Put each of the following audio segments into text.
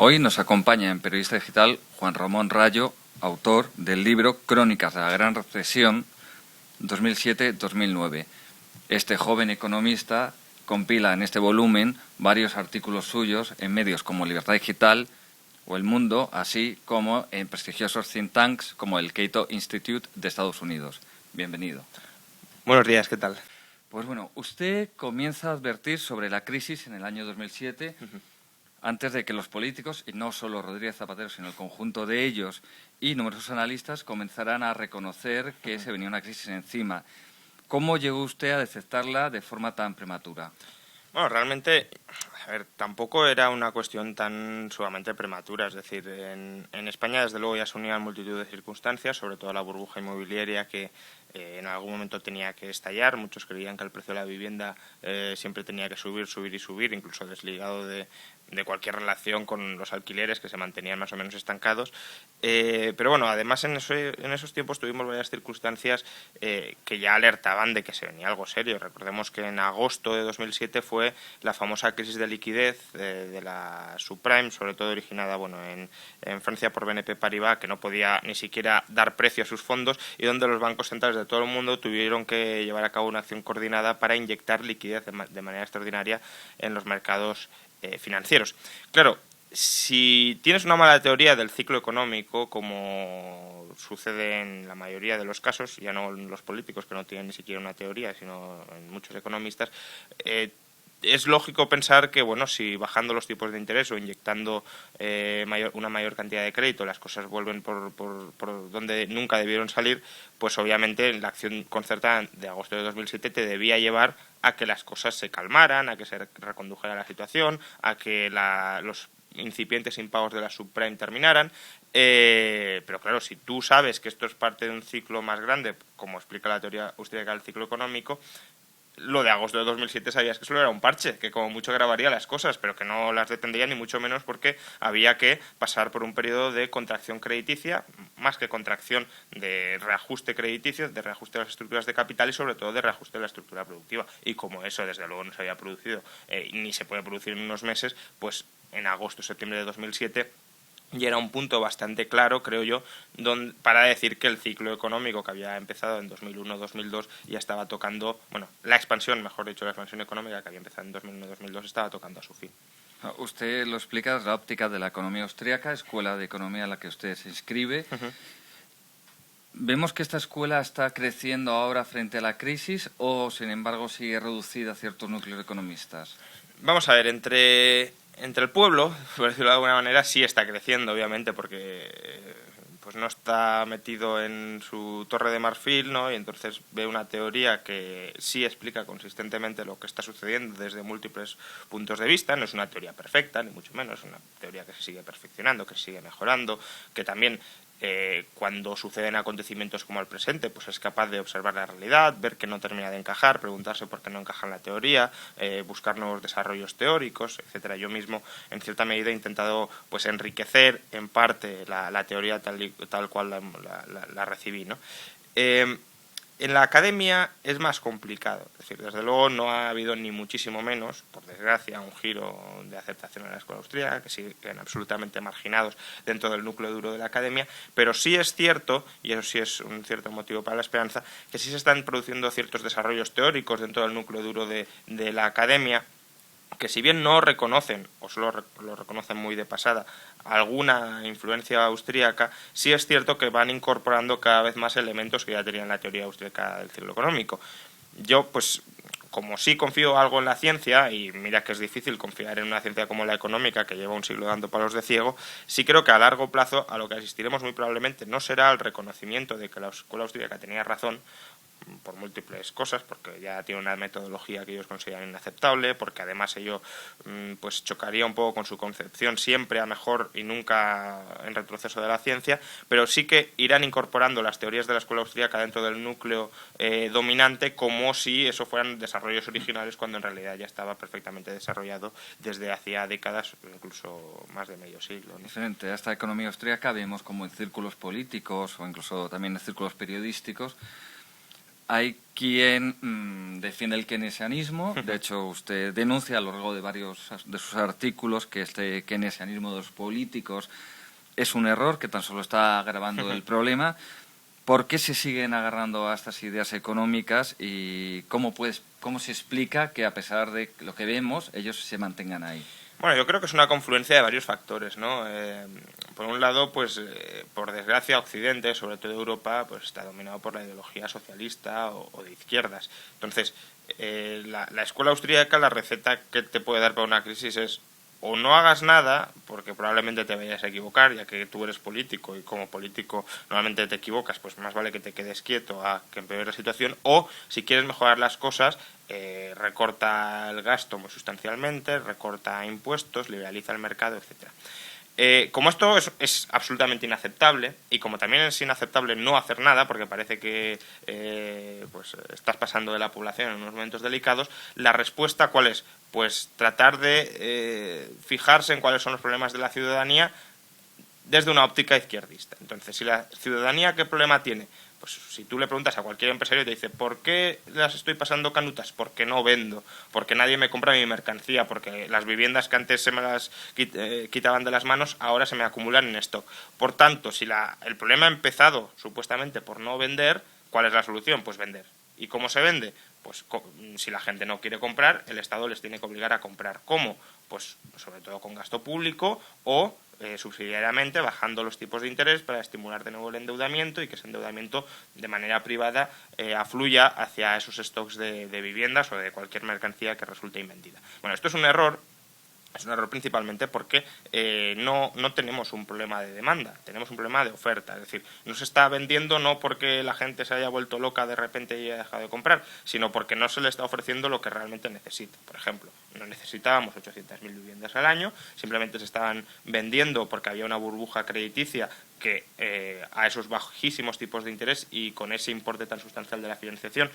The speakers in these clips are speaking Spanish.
Hoy nos acompaña en Periodista Digital Juan Ramón Rayo, autor del libro Crónicas de la Gran Recesión 2007-2009. Este joven economista compila en este volumen varios artículos suyos en medios como Libertad Digital o El Mundo, así como en prestigiosos think tanks como el Cato Institute de Estados Unidos. Bienvenido. Buenos días, ¿qué tal? Pues bueno, usted comienza a advertir sobre la crisis en el año 2007, antes de que los políticos, y no solo Rodríguez Zapatero, sino el conjunto de ellos y numerosos analistas, comenzaran a reconocer que se venía una crisis encima. ¿Cómo llegó usted a detectarla de forma tan prematura? Bueno, realmente, a ver, tampoco era una cuestión tan sumamente prematura. Es decir, en España, desde luego, ya se unían multitud de circunstancias, sobre todo la burbuja inmobiliaria que en algún momento tenía que estallar. Muchos creían que el precio de la vivienda siempre tenía que subir, subir y subir, incluso desligado de cualquier relación con los alquileres, que se mantenían más o menos estancados. Pero bueno, además en esos tiempos tuvimos varias circunstancias que ya alertaban de que se venía algo serio. Recordemos que en agosto de 2007 fue la famosa crisis de liquidez de la subprime, sobre todo originada en Francia por BNP Paribas, que no podía ni siquiera dar precio a sus fondos y donde los bancos centrales de todo el mundo tuvieron que llevar a cabo una acción coordinada para inyectar liquidez de manera extraordinaria en los mercados financieros. Claro, si tienes una mala teoría del ciclo económico, como sucede en la mayoría de los casos, ya no en los políticos que no tienen ni siquiera una teoría, sino en muchos economistas, es lógico pensar que, bueno, si bajando los tipos de interés o inyectando una mayor cantidad de crédito las cosas vuelven por donde nunca debieron salir, pues obviamente la acción concertada de agosto de 2007 te debía llevar a que las cosas se calmaran, a que se recondujera la situación, a que los incipientes impagos de la subprime terminaran. Pero claro, si tú sabes que esto es parte de un ciclo más grande, como explica la teoría austríaca del ciclo económico, lo de agosto de 2007 sabías que solo era un parche, que como mucho agravaría las cosas, pero que no las detendría ni mucho menos porque había que pasar por un periodo de contracción crediticia, más que contracción de reajuste crediticio, de reajuste de las estructuras de capital y sobre todo de reajuste de la estructura productiva. Y como eso desde luego no se había producido ni se puede producir en unos meses, pues en agosto-septiembre de 2007 y era un punto bastante claro, creo yo, para decir que el ciclo económico que había empezado en 2001-2002 ya estaba tocando, bueno, la expansión económica que había empezado en 2001-2002 estaba tocando a su fin. Usted lo explica desde la óptica de la economía austríaca, escuela de economía a la que usted se inscribe. ¿Vemos que esta escuela está creciendo ahora frente a la crisis o, sin embargo, sigue reducida a ciertos núcleos de economistas? Vamos a ver, entre el pueblo, por decirlo de alguna manera, sí está creciendo, obviamente, porque pues no está metido en su torre de marfil, ¿no? Y entonces ve una teoría que sí explica consistentemente lo que está sucediendo desde múltiples puntos de vista. No es una teoría perfecta, ni mucho menos, es una teoría que se sigue perfeccionando, que se sigue mejorando, que también cuando suceden acontecimientos como el presente, pues es capaz de observar la realidad, ver que no termina de encajar, preguntarse por qué no encaja en la teoría, buscar nuevos desarrollos teóricos, etcétera. Yo mismo, en cierta medida, he intentado pues enriquecer en parte la teoría tal cual la recibí, ¿no? En la academia es más complicado, es decir, desde luego no ha habido ni muchísimo menos, por desgracia, un giro de aceptación en la escuela austríaca, que siguen absolutamente marginados dentro del núcleo duro de la academia, pero sí es cierto, y eso sí es un cierto motivo para la esperanza, que sí se están produciendo ciertos desarrollos teóricos dentro del núcleo duro de la academia, que si bien no reconocen, o solo lo reconocen muy de pasada, alguna influencia austríaca, sí es cierto que van incorporando cada vez más elementos que ya tenían la teoría austríaca del ciclo económico. Yo, pues, como sí confío algo en la ciencia, y mira que es difícil confiar en una ciencia como la económica, que lleva un siglo dando palos de ciego, sí creo que a largo plazo a lo que asistiremos muy probablemente no será el reconocimiento de que la escuela austríaca tenía razón, por múltiples cosas, porque ya tiene una metodología que ellos consideran inaceptable, porque además ello pues chocaría un poco con su concepción siempre a mejor y nunca en retroceso de la ciencia, pero sí que irán incorporando las teorías de la escuela austríaca dentro del núcleo dominante, como si eso fueran desarrollos originales cuando en realidad ya estaba perfectamente desarrollado desde hacía décadas, incluso más de medio siglo, ¿no? Diferente a esta economía austríaca, vemos como en círculos políticos o incluso también en círculos periodísticos hay quien defiende el keynesianismo. De hecho, usted denuncia a lo largo de varios de sus artículos que este keynesianismo de los políticos es un error, que tan solo está agravando el problema. ¿Por qué se siguen agarrando a estas ideas económicas y cómo se explica que, a pesar de lo que vemos, ellos se mantengan ahí? Bueno, yo creo que es una confluencia de varios factores, ¿no? Por un lado, pues, por desgracia, Occidente, sobre todo Europa, pues está dominado por la ideología socialista o de izquierdas. Entonces, la escuela austríaca, la receta que te puede dar para una crisis es o no hagas nada, porque probablemente te vayas a equivocar, ya que tú eres político y como político normalmente te equivocas, pues más vale que te quedes quieto a que empeore la situación, o si quieres mejorar las cosas, recorta el gasto muy sustancialmente, recorta impuestos, liberaliza el mercado, etcétera. Como esto es absolutamente inaceptable, y como también es inaceptable no hacer nada, porque parece que pues estás pasando de la población en unos momentos delicados, la respuesta ¿cuál es? Pues tratar de fijarse en cuáles son los problemas de la ciudadanía desde una óptica izquierdista. Entonces, si la ciudadanía, ¿qué problema tiene? Pues si tú le preguntas a cualquier empresario, te dice, ¿por qué las estoy pasando canutas? Porque no vendo, porque nadie me compra mi mercancía, porque las viviendas que antes se me las quitaban de las manos, ahora se me acumulan en stock. Por tanto, si el problema ha empezado supuestamente por no vender, ¿cuál es la solución? Pues vender. ¿Y cómo se vende? Pues si la gente no quiere comprar, el Estado les tiene que obligar a comprar. ¿Cómo? Pues sobre todo con gasto público o subsidiariamente bajando los tipos de interés para estimular de nuevo el endeudamiento y que ese endeudamiento de manera privada afluya hacia esos stocks de viviendas o de cualquier mercancía que resulte invendida. Bueno, esto es un error. Es un error principalmente porque no tenemos un problema de demanda, tenemos un problema de oferta. Es decir, no se está vendiendo no porque la gente se haya vuelto loca de repente y haya dejado de comprar, sino porque no se le está ofreciendo lo que realmente necesita. Por ejemplo, no necesitábamos 800.000 viviendas al año, simplemente se estaban vendiendo porque había una burbuja crediticia que a esos bajísimos tipos de interés y con ese importe tan sustancial de la financiación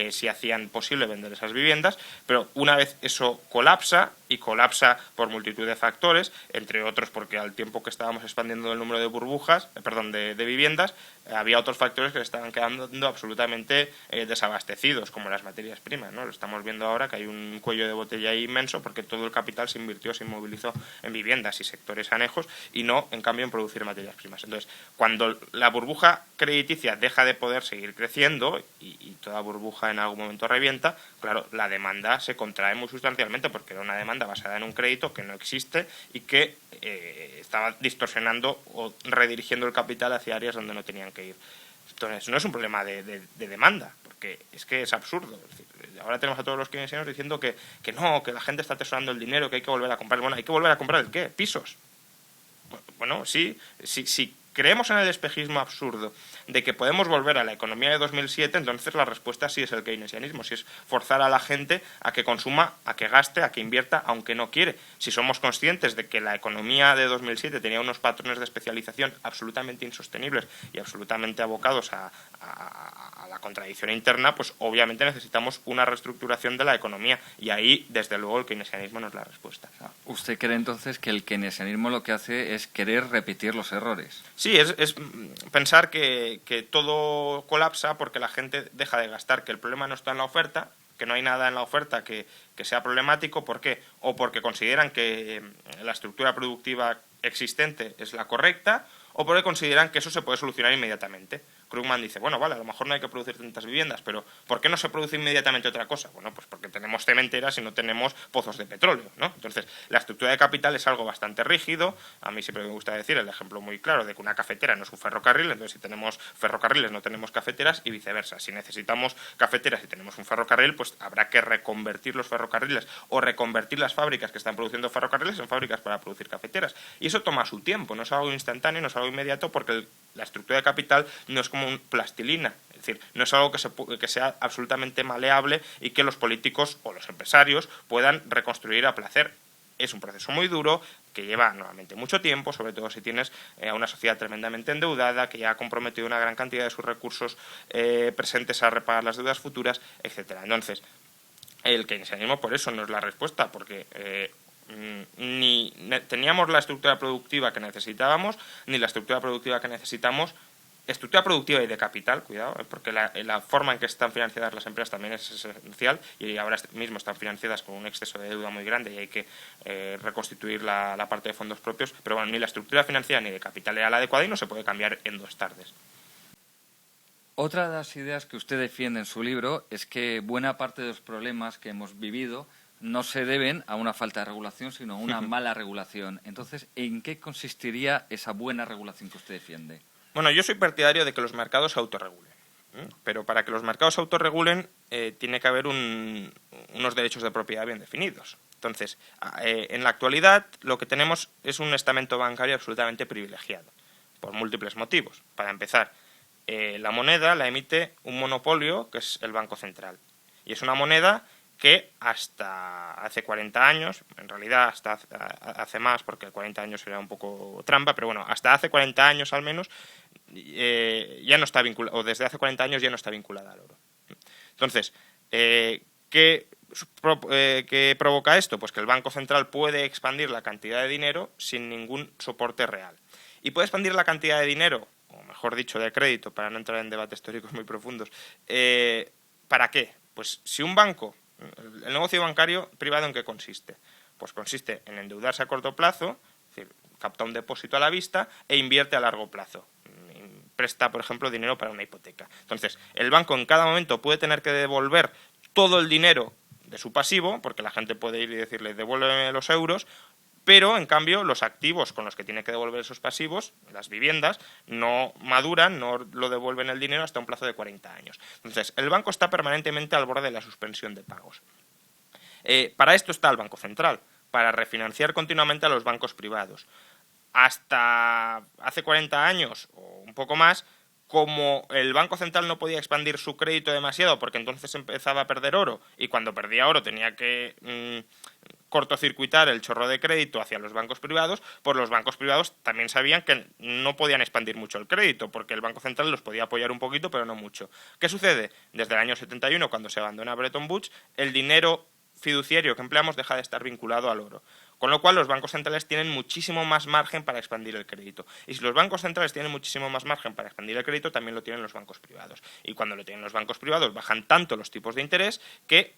sí hacían posible vender esas viviendas, pero una vez eso colapsa, y colapsa por multitud de factores, entre otros porque al tiempo que estábamos expandiendo el número de de viviendas, había otros factores que se estaban quedando absolutamente desabastecidos, como las materias primas, ¿no? Lo estamos viendo ahora que hay un cuello de botella inmenso porque todo el capital se inmovilizó en viviendas y sectores anejos y no, en cambio, en producir materias primas. Entonces, cuando la burbuja crediticia deja de poder seguir creciendo y toda burbuja en algún momento revienta, claro, la demanda se contrae muy sustancialmente porque era una demanda basada en un crédito que no existe y que estaba distorsionando o redirigiendo el capital hacia áreas donde no tenían que ir. Entonces, no es un problema de demanda, porque es que es absurdo. Es decir, ahora tenemos a todos los keynesianos diciendo que no, que la gente está atesorando el dinero, que hay que volver a comprar. Bueno, ¿hay que volver a comprar el qué? ¿Pisos? Bueno, sí, si creemos en el espejismo absurdo de que podemos volver a la economía de 2007, entonces la respuesta sí es el keynesianismo, si es forzar a la gente a que consuma, a que gaste, a que invierta, aunque no quiere. Si somos conscientes de que la economía de 2007 tenía unos patrones de especialización absolutamente insostenibles y absolutamente abocados a la contradicción interna, pues obviamente necesitamos una reestructuración de la economía y ahí, desde luego, el keynesianismo no es la respuesta. ¿Usted cree entonces que el keynesianismo lo que hace es querer repetir los errores? Sí, es pensar que todo colapsa porque la gente deja de gastar, que el problema no está en la oferta, que no hay nada en la oferta que sea problemático. ¿Por qué? O porque consideran que la estructura productiva existente es la correcta, o porque consideran que eso se puede solucionar inmediatamente. Krugman dice, bueno, vale, a lo mejor no hay que producir tantas viviendas, pero ¿por qué no se produce inmediatamente otra cosa? Bueno, pues porque tenemos cementeras y no tenemos pozos de petróleo, ¿no? Entonces, la estructura de capital es algo bastante rígido. A mí siempre me gusta decir el ejemplo muy claro de que una cafetera no es un ferrocarril, entonces si tenemos ferrocarriles no tenemos cafeteras y viceversa. Si necesitamos cafeteras y tenemos un ferrocarril, pues habrá que reconvertir los ferrocarriles o reconvertir las fábricas que están produciendo ferrocarriles en fábricas para producir cafeteras. Y eso toma su tiempo, no es algo instantáneo, no es algo inmediato, porque la estructura de capital no es como un plastilina, es decir, no es algo que sea absolutamente maleable y que los políticos o los empresarios puedan reconstruir a placer. Es un proceso muy duro que lleva normalmente mucho tiempo, sobre todo si tienes a una sociedad tremendamente endeudada, que ya ha comprometido una gran cantidad de sus recursos presentes a repagar las deudas futuras, etcétera. Entonces, el keynesianismo por eso no es la respuesta, porque ni teníamos la estructura productiva que necesitábamos, ni la estructura productiva que necesitamos estructura productiva y de capital, cuidado, porque la forma en que están financiadas las empresas también es esencial, y ahora mismo están financiadas con un exceso de deuda muy grande y hay que reconstituir la parte de fondos propios, pero bueno, ni la estructura financiera ni de capital era la adecuada y no se puede cambiar en 2 tardes. Otra de las ideas que usted defiende en su libro es que buena parte de los problemas que hemos vivido no se deben a una falta de regulación, sino a una mala regulación. Entonces, ¿en qué consistiría esa buena regulación que usted defiende? Bueno, yo soy partidario de que los mercados se autorregulen, pero para que los mercados se autorregulen tiene que haber unos derechos de propiedad bien definidos. Entonces, en la actualidad lo que tenemos es un estamento bancario absolutamente privilegiado, por múltiples motivos. Para empezar, la moneda la emite un monopolio, que es el Banco Central, y es una moneda que hasta hace 40 años, en realidad hasta hace más, porque 40 años era un poco trampa, pero bueno, hasta hace 40 años al menos, ya no está vinculada, o desde hace 40 años ya no está vinculada al oro. Entonces, ¿qué provoca esto? Pues que el Banco Central puede expandir la cantidad de dinero sin ningún soporte real. Y puede expandir la cantidad de dinero, o mejor dicho, de crédito, para no entrar en debates teóricos muy profundos. ¿Para qué? Pues si un banco, el negocio bancario privado, ¿en qué consiste? Pues consiste en endeudarse a corto plazo, es decir, capta un depósito a la vista e invierte a largo plazo. Presta, por ejemplo, dinero para una hipoteca. Entonces, el banco en cada momento puede tener que devolver todo el dinero de su pasivo, porque la gente puede ir y decirle, devuélveme los euros, pero en cambio los activos con los que tiene que devolver esos pasivos, las viviendas, no maduran, no lo devuelven el dinero hasta un plazo de 40 años. Entonces, el banco está permanentemente al borde de la suspensión de pagos. Para esto está el Banco Central, para refinanciar continuamente a los bancos privados. Hasta hace 40 años o un poco más, como el Banco Central no podía expandir su crédito demasiado porque entonces empezaba a perder oro y cuando perdía oro tenía que cortocircuitar el chorro de crédito hacia los bancos privados, pues los bancos privados también sabían que no podían expandir mucho el crédito porque el Banco Central los podía apoyar un poquito pero no mucho. ¿Qué sucede? Desde el año 71, cuando se abandona Bretton Woods, el dinero fiduciario que empleamos deja de estar vinculado al oro. Con lo cual los bancos centrales tienen muchísimo más margen para expandir el crédito. Y si los bancos centrales tienen muchísimo más margen para expandir el crédito, también lo tienen los bancos privados. Y cuando lo tienen los bancos privados, bajan tanto los tipos de interés que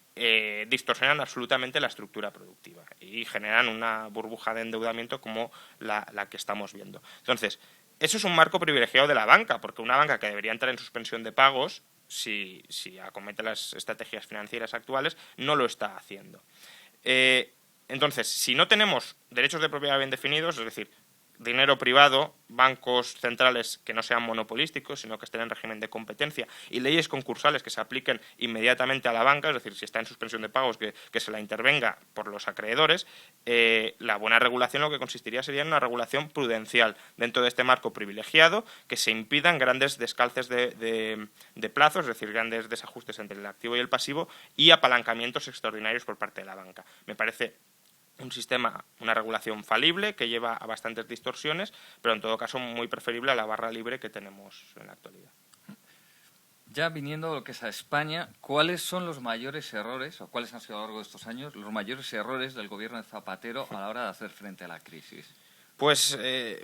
distorsionan absolutamente la estructura productiva y generan una burbuja de endeudamiento como la que estamos viendo. Entonces, eso es un marco privilegiado de la banca, porque una banca que debería entrar en suspensión de pagos, si acomete las estrategias financieras actuales, no lo está haciendo. Entonces, si no tenemos derechos de propiedad bien definidos, es decir, dinero privado, bancos centrales que no sean monopolísticos, sino que estén en régimen de competencia, y leyes concursales que se apliquen inmediatamente a la banca, es decir, si está en suspensión de pagos, que se la intervenga por los acreedores, la buena regulación lo que consistiría sería en una regulación prudencial dentro de este marco privilegiado, que se impidan grandes descalces de plazos, es decir, grandes desajustes entre el activo y el pasivo, y apalancamientos extraordinarios por parte de la banca. Me parece un sistema, una regulación falible que lleva a bastantes distorsiones, pero en todo caso muy preferible a la barra libre que tenemos en la actualidad. Ya viniendo a lo que es a España, ¿cuáles son los mayores errores, o cuáles han sido a lo largo de estos años, los mayores errores del gobierno de Zapatero a la hora de hacer frente a la crisis? Pues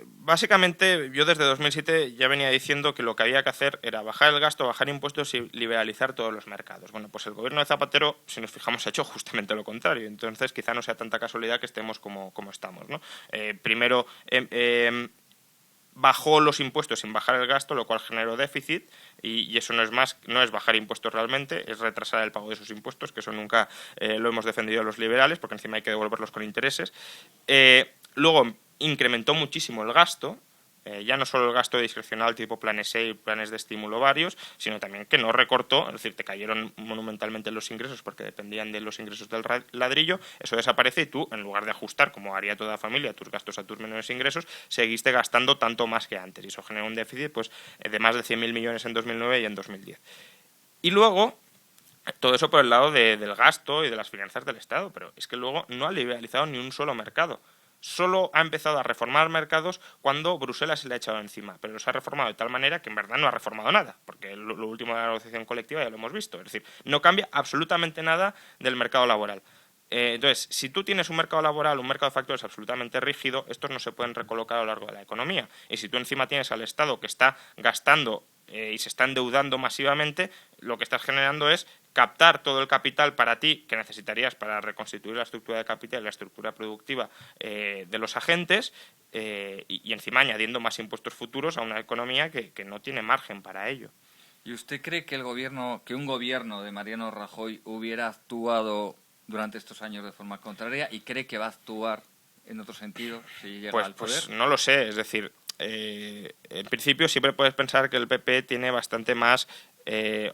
básicamente yo desde 2007 ya venía diciendo que lo que había que hacer era bajar el gasto, bajar impuestos y liberalizar todos los mercados. Bueno, pues el gobierno de Zapatero, si nos fijamos, ha hecho justamente lo contrario. Entonces quizá no sea tanta casualidad que estemos como estamos, ¿no? Primero bajó los impuestos sin bajar el gasto, lo cual generó déficit, y eso no es bajar impuestos realmente, es retrasar el pago de esos impuestos, que eso nunca lo hemos defendido los liberales, porque encima hay que devolverlos con intereses. Luego incrementó muchísimo el gasto, ya no solo el gasto discrecional tipo planes E y planes de estímulo varios, sino también que no recortó, es decir, te cayeron monumentalmente los ingresos porque dependían de los ingresos del ladrillo, eso desaparece y tú, en lugar de ajustar, como haría toda familia, tus gastos a tus menores ingresos, seguiste gastando tanto más que antes y eso generó un déficit pues, de más de 100.000 millones en 2009 y en 2010. Y luego, todo eso por el lado del gasto y de las finanzas del Estado, pero es que luego no ha liberalizado ni un solo mercado. Solo ha empezado a reformar mercados cuando Bruselas se le ha echado encima, pero los ha reformado de tal manera que en verdad no ha reformado nada, porque lo último de la negociación colectiva ya lo hemos visto, es decir, no cambia absolutamente nada del mercado laboral. Entonces, si tú tienes un mercado laboral, un mercado de factores absolutamente rígido, estos no se pueden recolocar a lo largo de la economía. Y si tú encima tienes al Estado que está gastando y se está endeudando masivamente, lo que estás generando es captar todo el capital para ti que necesitarías para reconstituir la estructura de capital y la estructura productiva de los agentes y encima añadiendo más impuestos futuros a una economía que no tiene margen para ello. ¿Y usted cree que un gobierno de Mariano Rajoy hubiera actuado durante estos años de forma contraria y cree que va a actuar en otro sentido si llega al poder? Pues no lo sé, es decir, en principio siempre puedes pensar que el PP tiene bastante más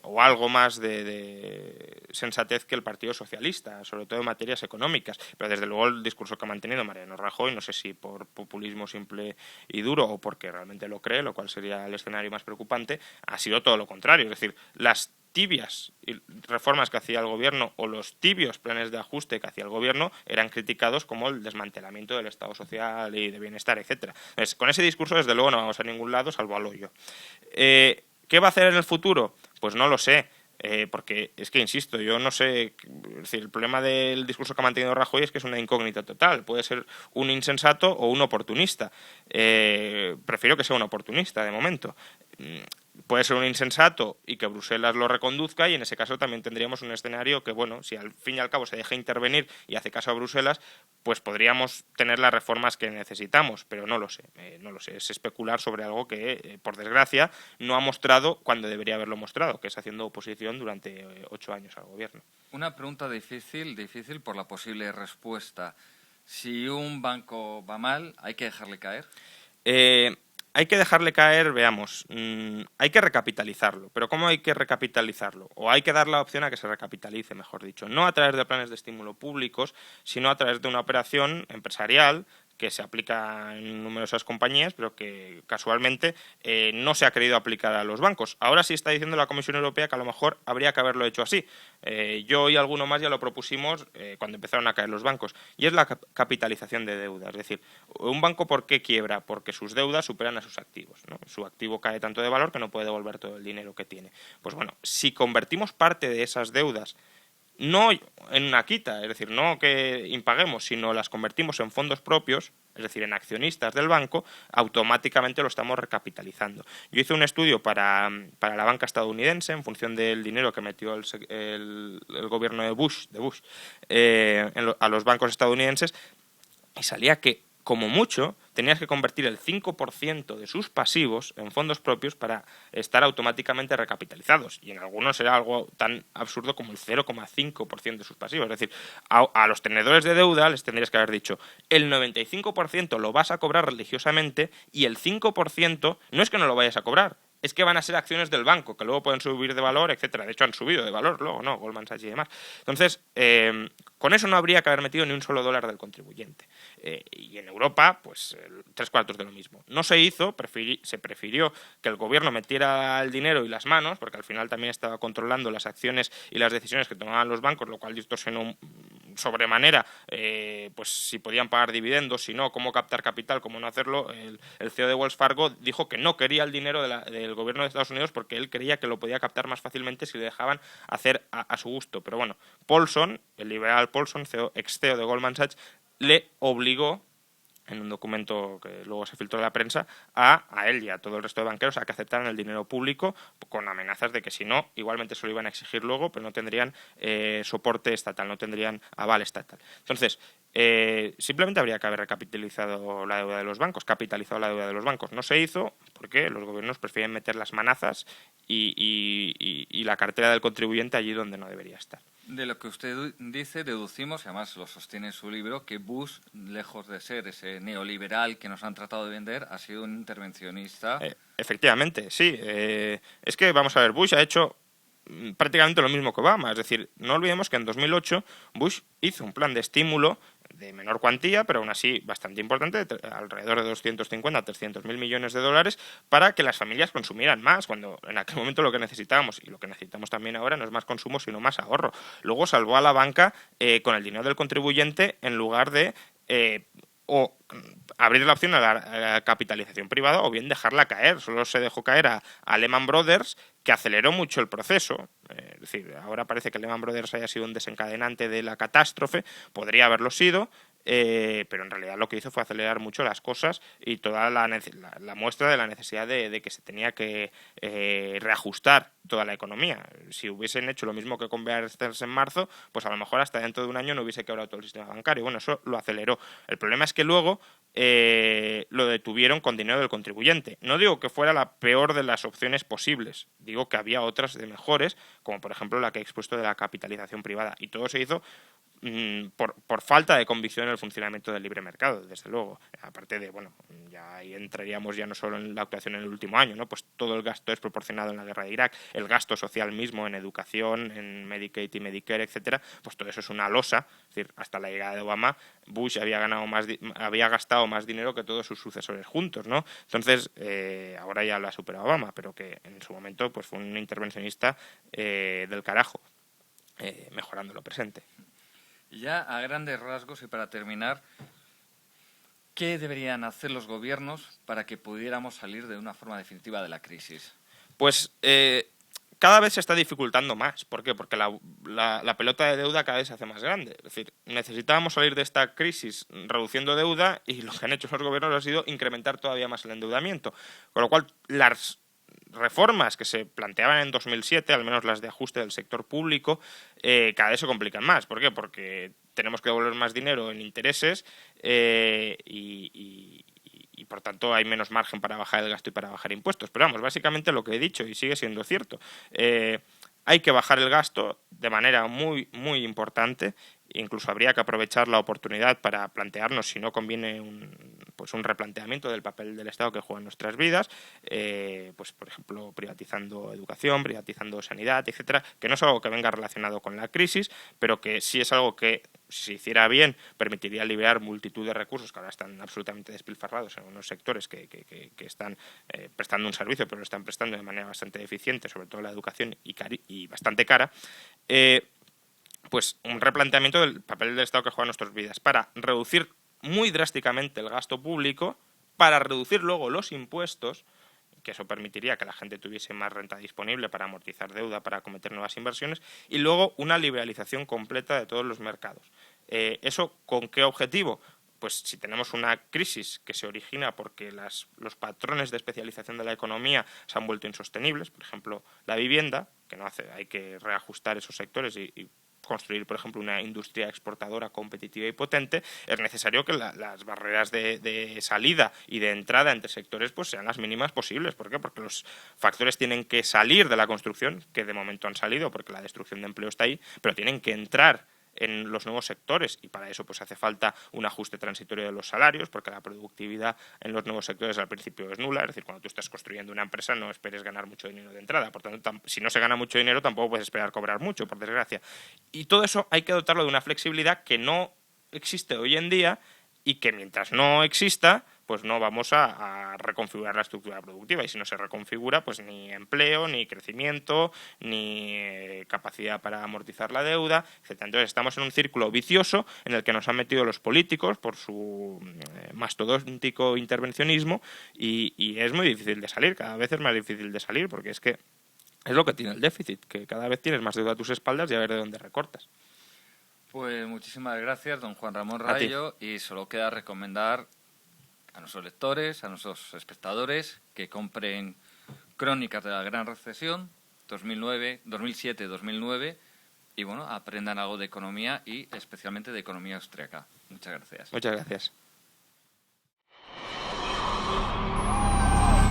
o algo más de sensatez que el Partido Socialista, sobre todo en materias económicas, pero desde luego el discurso que ha mantenido Mariano Rajoy, no sé si por populismo simple y duro o porque realmente lo cree, lo cual sería el escenario más preocupante, ha sido todo lo contrario, es decir, las tibias reformas que hacía el gobierno o los tibios planes de ajuste que hacía el gobierno eran criticados como el desmantelamiento del Estado social y de bienestar, etcétera. Entonces, con ese discurso, desde luego, no vamos a ningún lado, salvo al hoyo. ¿Qué va a hacer en el futuro? Pues no lo sé. Porque es que, insisto, yo no sé, es decir, el problema del discurso que ha mantenido Rajoy es que es una incógnita total, puede ser un insensato o un oportunista. Prefiero que sea un oportunista, de momento. Puede ser un insensato y que Bruselas lo reconduzca y en ese caso también tendríamos un escenario que, bueno, si al fin y al cabo se deja intervenir y hace caso a Bruselas, pues podríamos tener las reformas que necesitamos, pero no lo sé, es especular sobre algo que, por desgracia, no ha mostrado cuando debería haberlo mostrado, que es haciendo oposición durante 8 años al gobierno. Una pregunta difícil por la posible respuesta. Si un banco va mal, ¿hay que dejarle caer? Hay que dejarle caer, veamos, hay que recapitalizarlo. ¿Pero cómo hay que recapitalizarlo? O hay que dar la opción a que se recapitalice, mejor dicho. No a través de planes de estímulo públicos, sino a través de una operación empresarial que se aplica en numerosas compañías, pero que casualmente no se ha querido aplicar a los bancos. Ahora sí está diciendo la Comisión Europea que a lo mejor habría que haberlo hecho así. Yo y alguno más ya lo propusimos cuando empezaron a caer los bancos, y es la capitalización de deuda. Es decir, un banco, ¿por qué quiebra? Porque sus deudas superan a sus activos, ¿no? Su activo cae tanto de valor que no puede devolver todo el dinero que tiene. Pues bueno, si convertimos parte de esas deudas no en una quita, es decir, no que impaguemos, sino las convertimos en fondos propios, es decir, en accionistas del banco, automáticamente lo estamos recapitalizando. Yo hice un estudio para la banca estadounidense en función del dinero que metió el gobierno de Bush a los bancos estadounidenses y salía que, como mucho, tenías que convertir el 5% de sus pasivos en fondos propios para estar automáticamente recapitalizados. Y en algunos era algo tan absurdo como el 0,5% de sus pasivos. Es decir, a los tenedores de deuda les tendrías que haber dicho el 95% lo vas a cobrar religiosamente y el 5% no es que no lo vayas a cobrar, es que van a ser acciones del banco, que luego pueden subir de valor, etcétera. De hecho, han subido de valor luego, ¿no? Goldman Sachs y demás. Entonces, con eso no habría que haber metido ni un solo dólar del contribuyente. Y en Europa, pues 3/4 de lo mismo. No se hizo, se prefirió que el gobierno metiera el dinero y las manos, porque al final también estaba controlando las acciones y las decisiones que tomaban los bancos, lo cual distorsionó sobremanera, pues si podían pagar dividendos, si no, cómo captar capital, cómo no hacerlo. El CEO de Wells Fargo dijo que no quería el dinero del gobierno de Estados Unidos porque él creía que lo podía captar más fácilmente si le dejaban hacer a su gusto. Pero bueno, Paulson, el liberal Paulson, ex CEO de Goldman Sachs, le obligó, en un documento que luego se filtró a la prensa, a él y a todo el resto de banqueros a que aceptaran el dinero público con amenazas de que si no, igualmente se lo iban a exigir luego, pero no tendrían soporte estatal, no tendrían aval estatal. Entonces, simplemente habría que haber recapitalizado la deuda de los bancos, capitalizado la deuda de los bancos. No se hizo porque los gobiernos prefieren meter las manazas y la cartera del contribuyente allí donde no debería estar. De lo que usted dice, deducimos, y además lo sostiene en su libro, que Bush, lejos de ser ese neoliberal que nos han tratado de vender, ha sido un intervencionista. Efectivamente, sí. Es que, vamos a ver, Bush ha hecho prácticamente lo mismo que Obama. Es decir, no olvidemos que en 2008 Bush hizo un plan de estímulo de menor cuantía, pero aún así bastante importante, alrededor de 250 a 300 mil millones de dólares, para que las familias consumieran más, cuando en aquel momento lo que necesitábamos, y lo que necesitamos también ahora, no es más consumo, sino más ahorro. Luego salvó a la banca con el dinero del contribuyente en lugar de o abrir la opción a la capitalización privada o bien dejarla caer. Solo se dejó caer a Lehman Brothers, que aceleró mucho el proceso. Es decir, ahora parece que Lehman Brothers haya sido un desencadenante de la catástrofe, podría haberlo sido, pero en realidad lo que hizo fue acelerar mucho las cosas y toda la muestra de la necesidad de que se tenía que reajustar toda la economía. Si hubiesen hecho lo mismo que con Bear Stearns en marzo, pues a lo mejor hasta dentro de un año no hubiese quebrado todo el sistema bancario. Bueno, eso lo aceleró. El problema es que luego lo detuvieron con dinero del contribuyente. No digo que fuera la peor de las opciones posibles, digo que había otras de mejores, como por ejemplo la que he expuesto de la capitalización privada, y todo se hizo por falta de convicción en el funcionamiento del libre mercado, desde luego. Aparte de, bueno, ya ahí entraríamos ya no solo en la actuación en el último año, ¿no? Pues todo el gasto desproporcionado en la guerra de Irak, el gasto social mismo en educación, en Medicaid y Medicare, etcétera, pues todo eso es una losa. Es decir, hasta la llegada de Obama, Bush había gastado más dinero que todos sus sucesores juntos, ¿no? Entonces, ahora ya lo ha superado Obama, pero que en su momento pues fue un intervencionista del carajo, mejorando lo presente. Ya a grandes rasgos y para terminar, ¿qué deberían hacer los gobiernos para que pudiéramos salir de una forma definitiva de la crisis? Pues cada vez se está dificultando más. ¿Por qué? Porque la pelota de deuda cada vez se hace más grande. Es decir, necesitábamos salir de esta crisis reduciendo deuda y lo que han hecho los gobiernos ha sido incrementar todavía más el endeudamiento. Con lo cual, las reformas que se planteaban en 2007, al menos las de ajuste del sector público, cada vez se complican más. ¿Por qué? Porque tenemos que devolver más dinero en intereses y por tanto hay menos margen para bajar el gasto y para bajar impuestos. Pero vamos, básicamente lo que he dicho y sigue siendo cierto. Hay que bajar el gasto de manera muy, muy importante. Incluso habría que aprovechar la oportunidad para plantearnos si no conviene un replanteamiento del papel del Estado que juega en nuestras vidas, pues por ejemplo privatizando educación, privatizando sanidad, etcétera, que no es algo que venga relacionado con la crisis, pero que sí es algo que, si se hiciera bien, permitiría liberar multitud de recursos que ahora están absolutamente despilfarrados en unos sectores que están prestando un servicio, pero lo están prestando de manera bastante eficiente, sobre todo la educación, y bastante cara. Pues un replanteamiento del papel del Estado que juega en nuestras vidas para reducir muy drásticamente el gasto público, para reducir luego los impuestos, que eso permitiría que la gente tuviese más renta disponible para amortizar deuda, para acometer nuevas inversiones, y luego una liberalización completa de todos los mercados. ¿Eso con qué objetivo? Pues si tenemos una crisis que se origina porque los patrones de especialización de la economía se han vuelto insostenibles, por ejemplo, la vivienda, que no hace, hay que reajustar esos sectores y construir, por ejemplo, una industria exportadora competitiva y potente, es necesario que las barreras de salida y de entrada entre sectores pues sean las mínimas posibles. ¿Por qué? Porque los factores tienen que salir de la construcción, que de momento han salido porque la destrucción de empleo está ahí, pero tienen que entrar en los nuevos sectores y para eso pues hace falta un ajuste transitorio de los salarios porque la productividad en los nuevos sectores al principio es nula, es decir, cuando tú estás construyendo una empresa no esperes ganar mucho dinero de entrada, por tanto si no se gana mucho dinero tampoco puedes esperar cobrar mucho, por desgracia, y todo eso hay que dotarlo de una flexibilidad que no existe hoy en día y que mientras no exista pues no vamos a reconfigurar la estructura productiva, y si no se reconfigura, pues ni empleo, ni crecimiento, ni capacidad para amortizar la deuda, etc. Entonces estamos en un círculo vicioso en el que nos han metido los políticos por su mastodóntico intervencionismo y es muy difícil de salir, cada vez es más difícil de salir, porque es que es lo que tiene el déficit, que cada vez tienes más deuda a tus espaldas y a ver de dónde recortas. Pues muchísimas gracias, don Juan Ramón Rayo, y solo queda recomendar a nuestros lectores, a nuestros espectadores, que compren Crónicas de la Gran Recesión 2007-2009 y bueno, aprendan algo de economía y especialmente de economía austríaca. Muchas gracias. Muchas gracias.